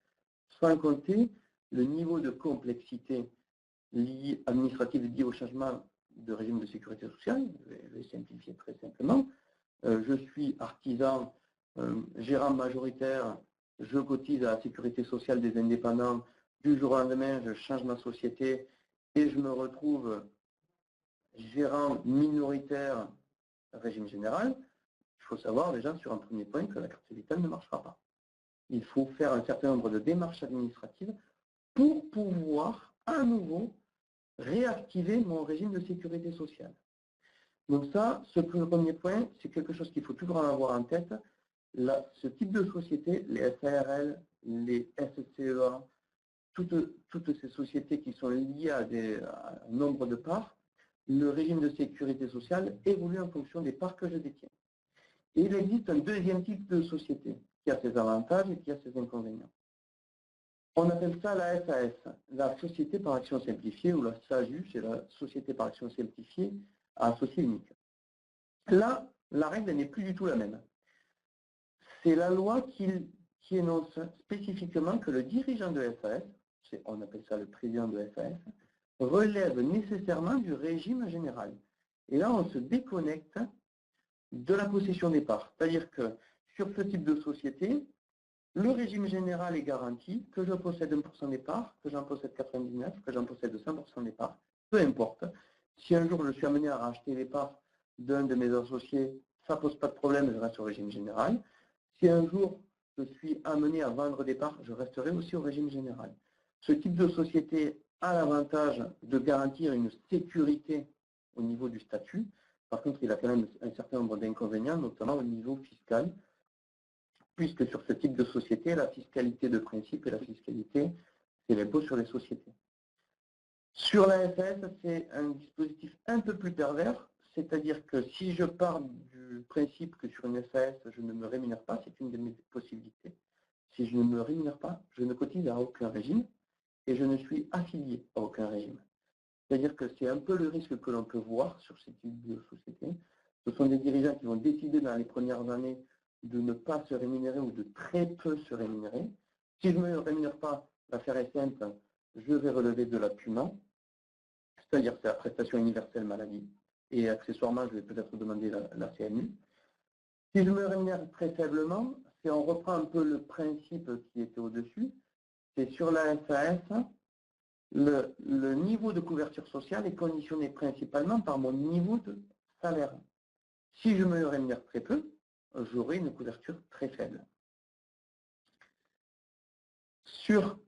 Sans compter le niveau de complexité administrative lié au changement de régime de sécurité sociale. Je vais simplifier très simplement. Je suis artisan, gérant majoritaire, je cotise à la sécurité sociale des indépendants. Du jour au lendemain, je change ma société et je me retrouve gérant minoritaire régime général. Il faut savoir déjà sur un premier point que la carte vitale ne marchera pas. Il faut faire un certain nombre de démarches administratives pour pouvoir à nouveau réactiver mon régime de sécurité sociale. Donc ça, ce premier point, c'est quelque chose qu'il faut toujours avoir en tête. Là, ce type de société, les SARL, les SCEA, toutes ces sociétés qui sont liées à un nombre de parts, le régime de sécurité sociale évolue en fonction des parts que je détiens. Et il existe un deuxième type de société qui a ses avantages et qui a ses inconvénients. On appelle ça la SAS, la Société par action simplifiée, ou la SASU, c'est la Société par action simplifiée à associé unique. Là, la règle n'est plus du tout la même. C'est la loi qui énonce spécifiquement que le dirigeant de SAS, on appelle ça le président de SAS, relève nécessairement du régime général. Et là, on se déconnecte de la possession des parts. C'est-à-dire que sur ce type de société, le régime général est garanti que je possède 1% des parts, que j'en possède 99, que j'en possède 100% des parts, peu importe. Si un jour je suis amené à racheter les parts d'un de mes associés, ça ne pose pas de problème, je reste au régime général. Si un jour je suis amené à vendre des parts, je resterai aussi au régime général. Ce type de société a l'avantage de garantir une sécurité au niveau du statut. Par contre, il a quand même un certain nombre d'inconvénients, notamment au niveau fiscal, puisque sur ce type de société, la fiscalité de principe et la fiscalité, c'est l'impôt sur les sociétés. Sur la SAS, c'est un dispositif un peu plus pervers, c'est-à-dire que si je pars du principe que sur une SAS, je ne me rémunère pas, c'est une de mes possibilités. Si je ne me rémunère pas, je ne cotise à aucun régime et je ne suis affilié à aucun régime. C'est-à-dire que c'est un peu le risque que l'on peut voir sur ce type de société. Ce sont des dirigeants qui vont décider dans les premières années de ne pas se rémunérer ou de très peu se rémunérer. Si je ne me rémunère pas, l'affaire est simple, je vais relever de la PUMA, c'est-à-dire c'est la prestation universelle maladie, et accessoirement, je vais peut-être demander la CMU. Si je me rémunère très faiblement, c'est on reprend un peu le principe qui était au-dessus, c'est sur la SAS, le niveau de couverture sociale est conditionné principalement par mon niveau de salaire. Si je me rémunère très peu, j'aurai une couverture très faible. Sur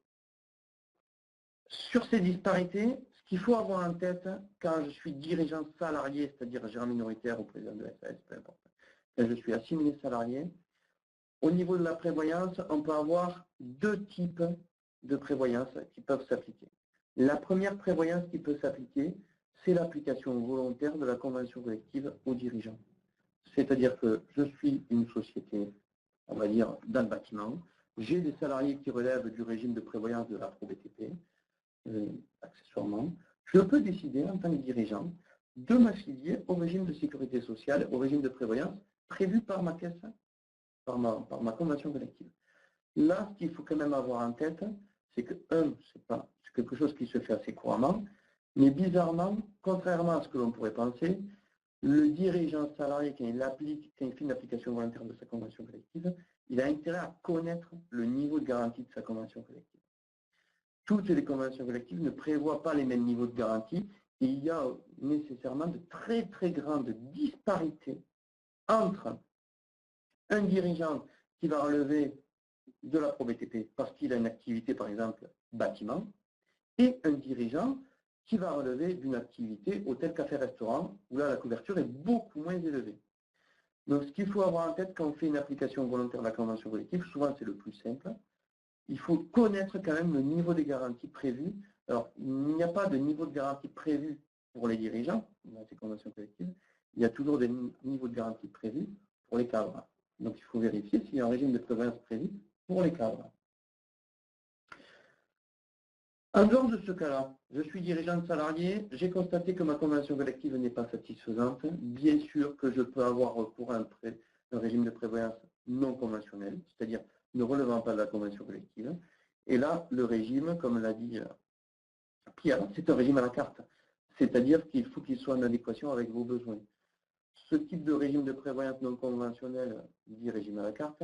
ces disparités, ce qu'il faut avoir en tête quand je suis dirigeant salarié, c'est-à-dire gérant minoritaire ou président de SAS, peu importe, quand je suis assimilé salarié, au niveau de la prévoyance, on peut avoir deux types de prévoyance qui peuvent s'appliquer. La première prévoyance qui peut s'appliquer, c'est l'application volontaire de la convention collective aux dirigeants. C'est-à-dire que je suis une société, on va dire, dans le bâtiment, j'ai des salariés qui relèvent du régime de prévoyance de la ProBTP, accessoirement, je peux décider en tant que dirigeant de m'affilier au régime de sécurité sociale, au régime de prévoyance prévu par ma caisse, par ma convention collective. Là, ce qu'il faut quand même avoir en tête, c'est que, c'est quelque chose qui se fait assez couramment, mais bizarrement, contrairement à ce que l'on pourrait penser, le dirigeant salarié, quand il fait une application volontaire de sa convention collective, il a intérêt à connaître le niveau de garantie de sa convention collective. Toutes les conventions collectives ne prévoient pas les mêmes niveaux de garantie et il y a nécessairement de très très grandes disparités entre un dirigeant qui va relever de la ProBTP parce qu'il a une activité, par exemple, bâtiment, et un dirigeant qui va relever d'une activité hôtel, café, restaurant, où là, la couverture est beaucoup moins élevée. Donc, ce qu'il faut avoir en tête quand on fait une application volontaire de la convention collective, souvent c'est le plus simple, il faut connaître quand même le niveau des garanties prévues. Alors, il n'y a pas de niveau de garantie prévu pour les dirigeants dans ces conventions collectives, il y a toujours des niveaux de garantie prévus pour les cadres. Donc, il faut vérifier s'il y a un régime de prévoyance prévu pour les cadres. En dehors de ce cas-là, je suis dirigeant salarié, j'ai constaté que ma convention collective n'est pas satisfaisante. Bien sûr que je peux avoir recours à un régime de prévoyance non conventionnel, c'est-à-dire ne relevant pas de la convention collective. Et là, le régime, comme l'a dit Pierre, c'est un régime à la carte. C'est-à-dire qu'il faut qu'il soit en adéquation avec vos besoins. Ce type de régime de prévoyance non conventionnel, dit régime à la carte,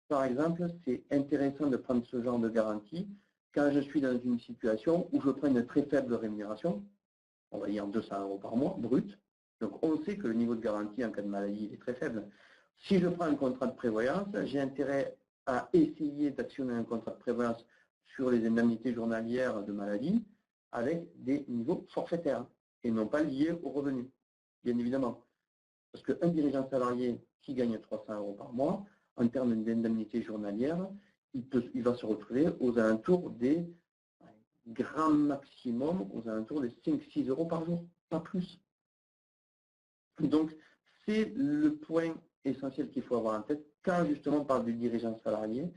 par exemple, c'est intéressant de prendre ce genre de garantie quand je suis dans une situation où je prends une très faible rémunération, on va dire 200 € par mois, brut. Donc on sait que le niveau de garantie en cas de maladie est très faible. Si je prends un contrat de prévoyance, j'ai intérêt à essayer d'actionner un contrat de prévoyance sur les indemnités journalières de maladie avec des niveaux forfaitaires et non pas liés aux revenus, bien évidemment. Parce qu'un dirigeant salarié qui gagne 300 € par mois, en termes d'indemnité journalière, il va se retrouver aux alentours des grands maximum, aux alentours des 5-6 € par jour, pas plus. Donc, c'est le point essentiel qu'il faut avoir en tête quand justement on parle du dirigeant salarié.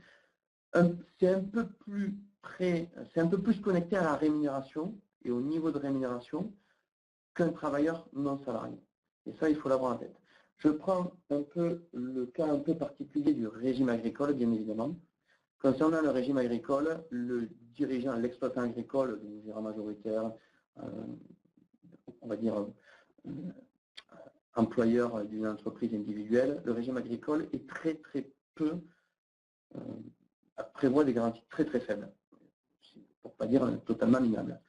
C'est un peu plus connecté à la rémunération et au niveau de rémunération qu'un travailleur non salarié. Et ça, il faut l'avoir en tête. Je prends un peu le cas un peu particulier du régime agricole, bien évidemment. Concernant le régime agricole, le dirigeant, l'exploitant agricole, le gérant majoritaire, on va dire employeur d'une entreprise individuelle, le régime agricole est très très peu, prévoit des garanties très très faibles, pour ne pas dire totalement minables.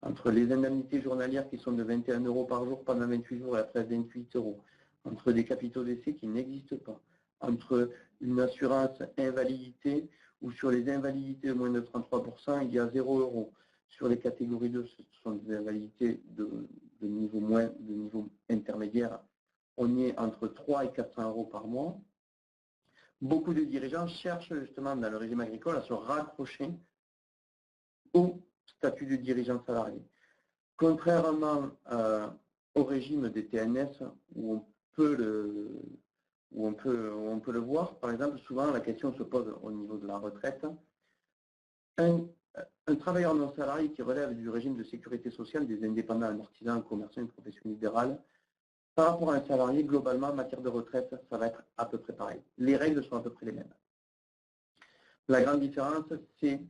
Entre les indemnités journalières qui sont de 21 € par jour pendant 28 jours et après 28 €, entre des capitaux d'essai qui n'existent pas, entre une assurance invalidité où sur les invalidités de moins de 33%, il y a 0 €, Sur les catégories 2, ce sont des invalidités de niveau intermédiaire. On est entre 3 et 400 € par mois. Beaucoup de dirigeants cherchent justement dans le régime agricole à se raccrocher au statut de dirigeant salarié. Contrairement au régime des TNS, où on peut le voir, par exemple, souvent la question se pose au niveau de la retraite. Un travailleur non salarié qui relève du régime de sécurité sociale des indépendants, un artisan, un commerçant, une profession libérale, par rapport à un salarié, globalement, en matière de retraite, ça va être à peu près pareil. Les règles sont à peu près les mêmes. La grande différence, c'est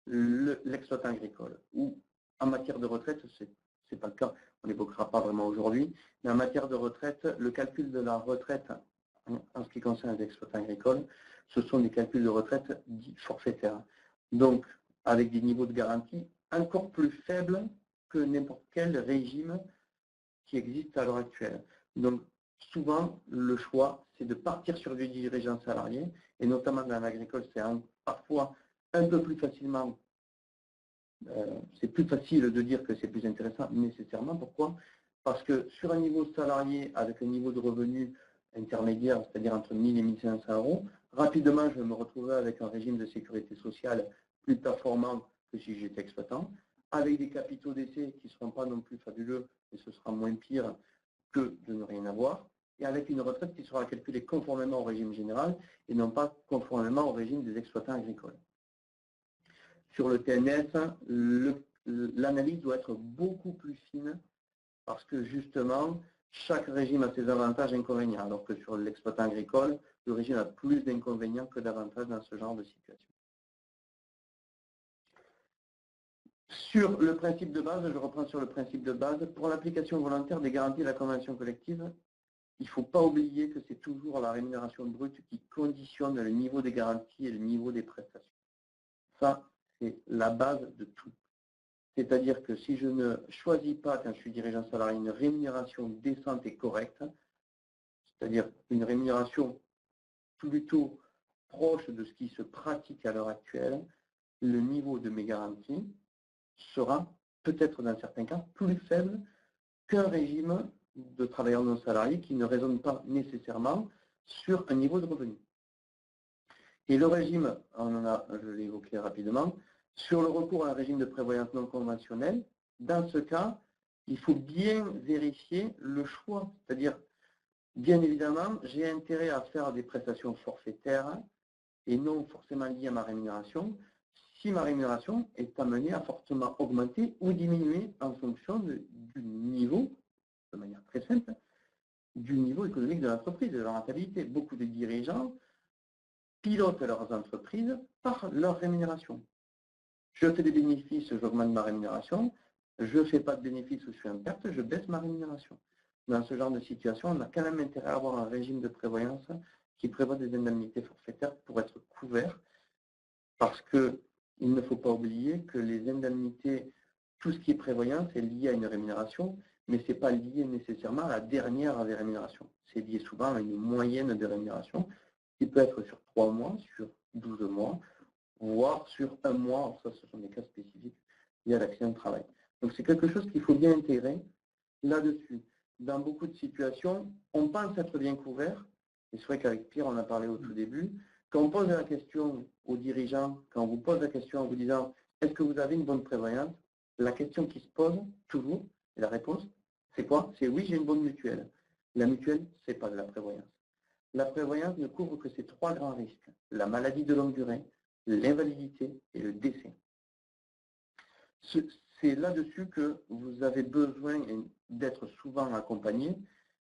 l'exploitant agricole, où en matière de retraite, ce n'est pas le cas, on n'évoquera pas vraiment aujourd'hui, mais en matière de retraite, le calcul de la retraite, en ce qui concerne les exploitants agricoles, ce sont des calculs de retraite dits forfaitaires. Donc, avec des niveaux de garantie encore plus faibles que n'importe quel régime qui existe à l'heure actuelle. Donc, souvent, le choix, c'est de partir sur du dirigeant salarié, et notamment dans l'agricole, c'est parfois un peu plus facilement, c'est plus facile de dire que c'est plus intéressant nécessairement. Pourquoi? Parce que sur un niveau salarié, avec un niveau de revenu intermédiaire, c'est-à-dire entre 1000 et 1500 €, rapidement, je vais me retrouver avec un régime de sécurité sociale plus performant que si j'étais exploitant, avec des capitaux d'essai qui ne seront pas non plus fabuleux, et ce sera moins pire que de ne rien avoir, et avec une retraite qui sera calculée conformément au régime général et non pas conformément au régime des exploitants agricoles. Sur le TNS, l'analyse doit être beaucoup plus fine parce que justement, chaque régime a ses avantages et inconvénients, alors que sur l'exploitant agricole, le régime a plus d'inconvénients que d'avantages dans ce genre de situation. Sur le principe de base, je reprends sur le principe de base, pour l'application volontaire des garanties de la convention collective, il ne faut pas oublier que c'est toujours la rémunération brute qui conditionne le niveau des garanties et le niveau des prestations. Ça, c'est la base de tout. C'est-à-dire que si je ne choisis pas, quand je suis dirigeant salarié, une rémunération décente et correcte, c'est-à-dire une rémunération plutôt proche de ce qui se pratique à l'heure actuelle, le niveau de mes garanties sera peut-être dans certains cas plus faible qu'un régime de travailleurs non salariés qui ne raisonne pas nécessairement sur un niveau de revenu. Et le régime, je l'ai évoqué rapidement, sur le recours à un régime de prévoyance non conventionnel, dans ce cas, il faut bien vérifier le choix. C'est-à-dire, bien évidemment, j'ai intérêt à faire des prestations forfaitaires et non forcément liées à ma rémunération, si ma rémunération est amenée à fortement augmenter ou diminuer en fonction du niveau, de manière très simple, du niveau économique de l'entreprise, de la rentabilité. Beaucoup de dirigeants pilotent leurs entreprises par leur rémunération. Je fais des bénéfices, j'augmente ma rémunération. Je ne fais pas de bénéfices ou je suis en perte, je baisse ma rémunération. Dans ce genre de situation, on a quand même intérêt à avoir un régime de prévoyance qui prévoit des indemnités forfaitaires pour être couvert, parce qu'il ne faut pas oublier que les indemnités, tout ce qui est prévoyance, est lié à une rémunération, mais ce n'est pas lié nécessairement à la dernière des rémunérations. C'est lié souvent à une moyenne de rémunération qui peut être sur 3 mois, sur 12 mois, voire sur 1 mois. Alors ça, ce sont des cas spécifiques liés à l'accident de travail. Donc c'est quelque chose qu'il faut bien intégrer là-dessus. Dans beaucoup de situations, on pense être bien couvert, et c'est vrai qu'avec Pierre, on a parlé au tout début, quand on pose la question aux dirigeants, quand on vous pose la question en vous disant « Est-ce que vous avez une bonne prévoyance ?» La question qui se pose, toujours, et la réponse, c'est quoi? C'est « Oui, j'ai une bonne mutuelle ». La mutuelle, ce n'est pas de la prévoyance. La prévoyance ne couvre que ces 3 grands risques, la maladie de longue durée, l'invalidité et le décès. C'est là-dessus que vous avez besoin d'être souvent accompagné,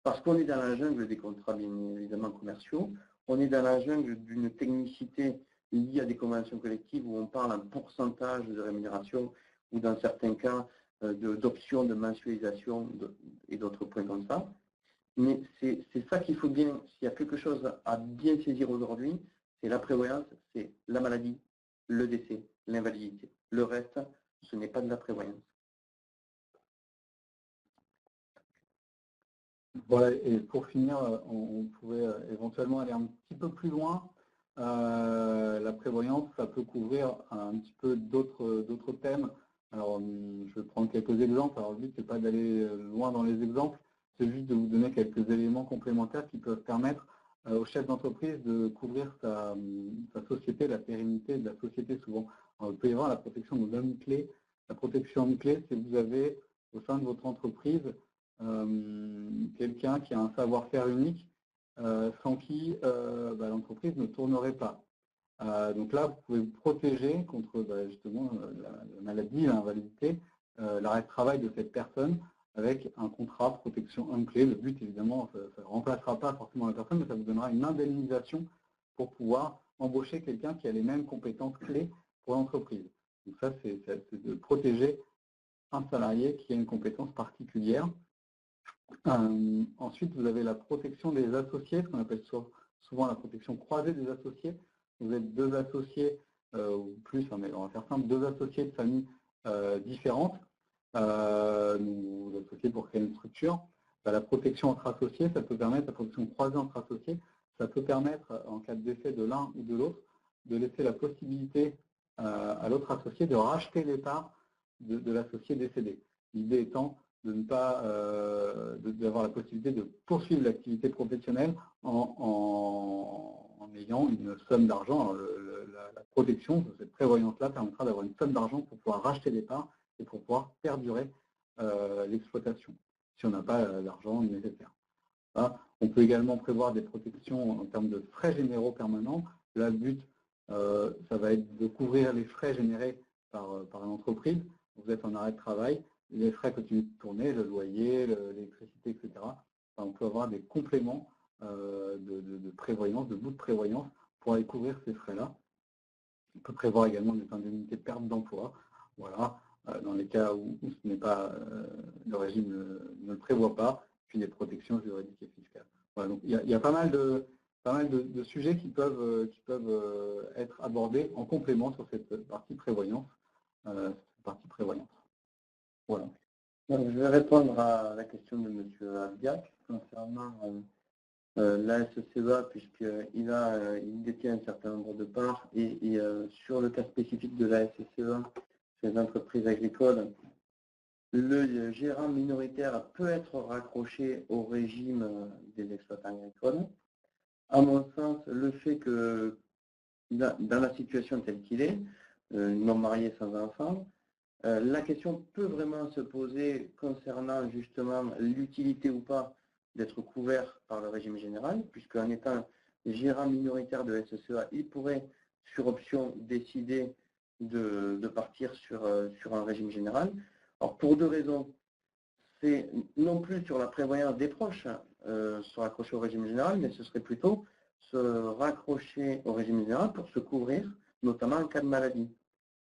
parce qu'on est dans la jungle des contrats, bien évidemment, commerciaux, on est dans la jungle d'une technicité liée à des conventions collectives où on parle en pourcentage de rémunération, ou dans certains cas d'options de mensualisation et d'autres points comme ça. Mais c'est ça qu'il faut bien, s'il y a quelque chose à bien saisir aujourd'hui, c'est la prévoyance, c'est la maladie, le décès, l'invalidité. Le reste, ce n'est pas de la prévoyance. Voilà, et pour finir, on pourrait éventuellement aller un petit peu plus loin. La prévoyance, ça peut couvrir un petit peu d'autres thèmes, Alors, je vais prendre quelques exemples. Alors, le but, c'est pas d'aller loin dans les exemples, c'est juste de vous donner quelques éléments complémentaires qui peuvent permettre au chef d'entreprise de couvrir sa société, la pérennité de la société souvent. Alors, il peut y avoir la protection de l'homme clé. La protection homme clé, c'est que vous avez au sein de votre entreprise quelqu'un qui a un savoir-faire unique sans qui l'entreprise ne tournerait pas. Donc là, vous pouvez vous protéger contre justement la maladie, l'invalidité, l'arrêt de travail de cette personne avec un contrat de protection homme clé. Le but, évidemment, ça ne remplacera pas forcément la personne, mais ça vous donnera une indemnisation pour pouvoir embaucher quelqu'un qui a les mêmes compétences clés pour l'entreprise. Donc ça, c'est de protéger un salarié qui a une compétence particulière. Ensuite, vous avez la protection des associés, ce qu'on appelle souvent la protection croisée des associés. Vous êtes deux associés, ou plus, mais on va faire simple, deux associés de familles différentes, ou associés pour créer une structure. La protection entre associés, ça peut permettre, la protection croisée entre associés, ça peut permettre, en cas de décès de l'un ou de l'autre, de laisser la possibilité à l'autre associé de racheter les parts de l'associé décédé. L'idée étant de ne pas d'avoir la possibilité de poursuivre l'activité professionnelle en ayant une somme d'argent. La protection de cette prévoyance-là permettra d'avoir une somme d'argent pour pouvoir racheter des parts et pour pouvoir perdurer l'exploitation, si on n'a pas l'argent nécessaire. Hein. On peut également prévoir des protections en termes de frais généraux permanents. Là, le but, ça va être de couvrir les frais générés par l'entreprise. Vous êtes en arrêt de travail, les frais continuent de tourner, le loyer, l'électricité, etc. Enfin, on peut avoir des compléments de prévoyance, de bouts de prévoyance pour aller couvrir ces frais-là. On peut prévoir également des indemnités de perte d'emploi. Voilà, dans les cas où ce n'est pas, le régime ne le prévoit pas, puis des protections juridiques et fiscales. Voilà, donc il y a pas mal de sujets qui peuvent être abordés en complément sur cette partie prévoyance. Voilà. Donc, je vais répondre à la question de M. Albiac concernant la SCEA, puisqu'il détient un certain nombre de parts, et sur le cas spécifique de la SCEA, chez les entreprises agricoles, le gérant minoritaire peut être raccroché au régime des exploitants agricoles. À mon sens, le fait que, dans la situation telle qu'il est, non marié sans enfant, la question peut vraiment se poser concernant justement l'utilité ou pas d'être couvert par le régime général, puisqu'en étant gérant minoritaire de SCEA, il pourrait, sur option, décider de partir sur un régime général. Alors pour deux raisons. C'est non plus sur la prévoyance des proches se raccrocher au régime général, mais ce serait plutôt se raccrocher au régime général pour se couvrir, notamment en cas de maladie.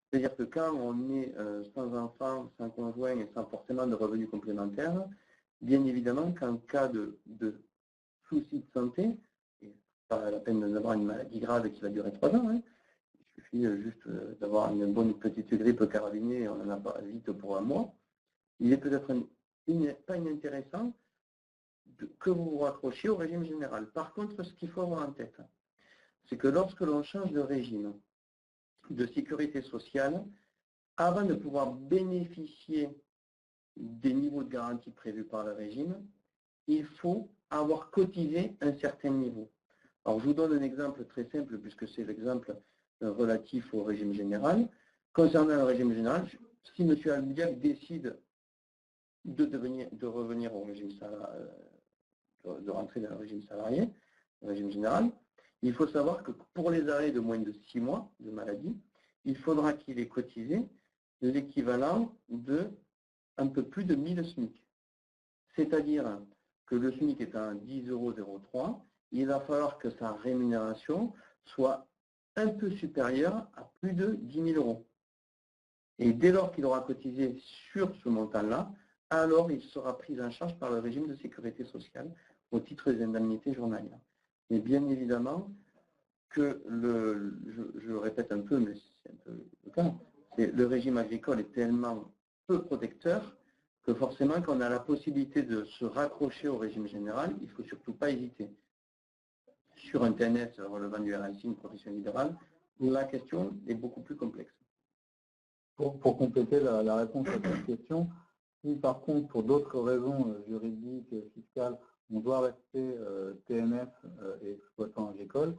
C'est-à-dire que quand on est sans enfant, sans conjoint et sans forcément de revenus complémentaires, bien évidemment qu'en cas de soucis de santé, et pas la peine d'avoir une maladie grave qui va durer 3 ans, hein, il suffit juste d'avoir une bonne petite grippe carabinée et on en a pas vite pour un mois, il est peut-être pas inintéressant que vous vous raccrochiez au régime général. Par contre, ce qu'il faut avoir en tête, c'est que lorsque l'on change de régime de sécurité sociale, avant de pouvoir bénéficier des niveaux de garantie prévus par le régime, il faut avoir cotisé un certain niveau. Alors, je vous donne un exemple très simple, puisque c'est l'exemple relatif au régime général. Concernant le régime général, si M. Albiac décide de revenir au régime salarié, de rentrer dans le régime salarié, le régime général, il faut savoir que pour les arrêts de moins de 6 mois de maladie, il faudra qu'il ait cotisé l'équivalent de un peu plus de 1000 SMIC. C'est-à-dire que le SMIC étant à 10,03 €, il va falloir que sa rémunération soit un peu supérieure à plus de 10 000 €. Et dès lors qu'il aura cotisé sur ce montant-là, alors il sera pris en charge par le régime de sécurité sociale au titre des indemnités journalières. Mais bien évidemment que je répète un peu, mais c'est un peu le cas, le régime agricole est tellement peu protecteur que forcément quand on a la possibilité de se raccrocher au régime général, il ne faut surtout pas hésiter. Sur un TNS relevant du RSI, une profession libérale, la question est beaucoup plus complexe. Pour compléter la réponse à cette question, si par contre, pour d'autres raisons juridiques, fiscales, on doit rester TNF et exploitant agricole,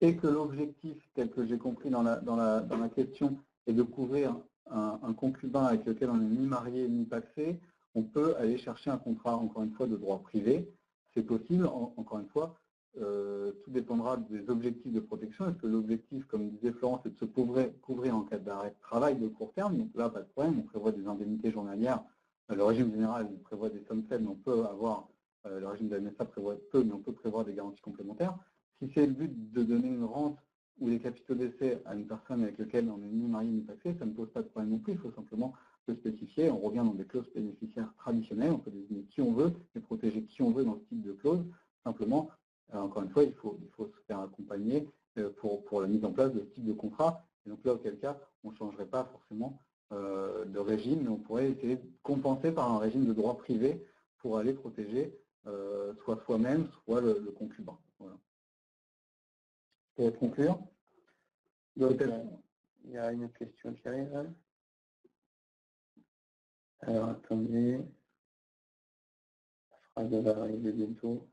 et que l'objectif, tel que j'ai compris dans la question, est de couvrir un concubin avec lequel on n'est ni marié ni pacsé, on peut aller chercher un contrat, encore une fois, de droit privé. C'est possible, encore une fois, tout dépendra des objectifs de protection. Est-ce que l'objectif, comme disait Florence, est de se couvrir en cas d'arrêt de travail de court terme? Donc là, pas de problème, on prévoit des indemnités journalières. Le régime général prévoit des sommes faibles, mais on peut avoir, le régime de la MSA prévoit peu, mais on peut prévoir des garanties complémentaires. Si c'est le but de donner une rente ou des capitaux d'essai à une personne avec laquelle on n'est ni marié ni pacsé, ça ne pose pas de problème non plus. Il faut simplement le spécifier. On revient dans des clauses bénéficiaires traditionnelles. On peut désigner qui on veut et protéger qui on veut dans ce type de clause. Simplement, encore une fois, il faut se faire accompagner pour la mise en place de ce type de contrat. Et donc là, auquel cas, on ne changerait pas forcément de régime, mais on pourrait essayer de compenser par un régime de droit privé pour aller protéger soit soi-même, soit le concubin. Voilà. Pour conclure, donc, il y a une question qui arrive. Alors, attendez. La phrase va arriver bientôt.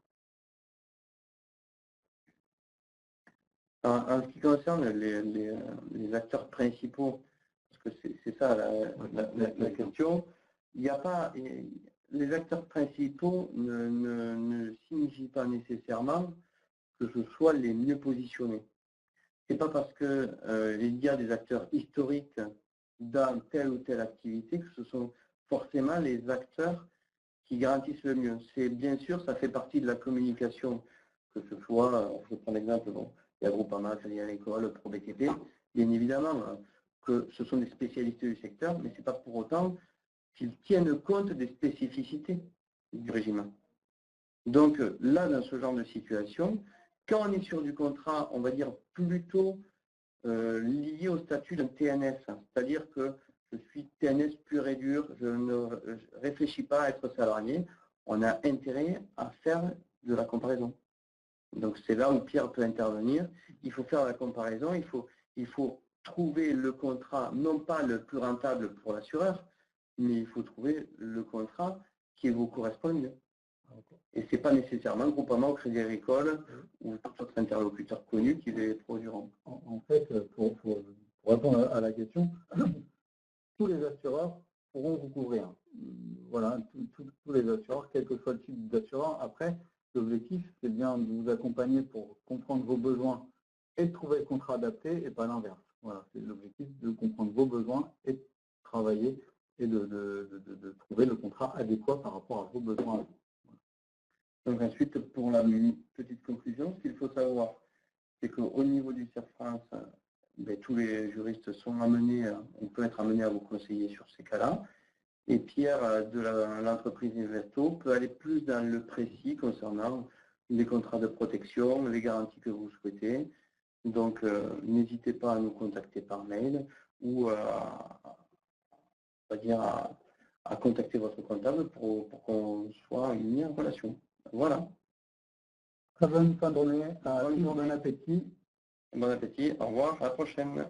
En ce qui concerne les acteurs principaux, parce que c'est ça la question, il n'y a pas, les acteurs principaux ne signifient pas nécessairement que ce soit les mieux positionnés. Ce n'est pas parce qu'il y a des acteurs historiques dans telle ou telle activité que ce sont forcément les acteurs qui garantissent le mieux. C'est bien sûr, ça fait partie de la communication, que ce soit, je prends l'exemple, bon, il y a Groupama, Crédit Agricole, ProBTP, bien évidemment que ce sont des spécialistes du secteur, mais ce n'est pas pour autant qu'ils tiennent compte des spécificités du régime. Donc là, dans ce genre de situation, quand on est sur du contrat, on va dire plutôt lié au statut d'un TNS, c'est-à-dire que je suis TNS pur et dur, je ne réfléchis pas à être salarié, on a intérêt à faire de la comparaison. Donc c'est là où Pierre peut intervenir. Il faut faire la comparaison, il faut trouver le contrat, non pas le plus rentable pour l'assureur, mais il faut trouver le contrat qui vous correspond mieux. Et ce n'est pas nécessairement Groupama ou Crédit Agricole ou d'autres interlocuteurs connus qui les produiront. En fait, pour répondre à la question, tous les assureurs pourront vous couvrir. Voilà, tous les assureurs, quel que soit le type d'assureur. Après, l'objectif, c'est bien de vous accompagner pour comprendre vos besoins et de trouver le contrat adapté et pas l'inverse. Voilà, c'est l'objectif de comprendre vos besoins et de travailler et de trouver le contrat adéquat par rapport à vos besoins. Donc ensuite, pour la petite conclusion, ce qu'il faut savoir, c'est qu'au niveau du CERF France, tous les juristes sont amenés, on peut être amené à vous conseiller sur ces cas-là. Et Pierre de l'entreprise Investo peut aller plus dans le précis concernant les contrats de protection, les garanties que vous souhaitez. Donc n'hésitez pas à nous contacter par mail ou à contacter votre comptable pour qu'on soit mis en relation. Voilà. Très bonne fin de journée. Bon appétit. Bon appétit. Au revoir. À la prochaine.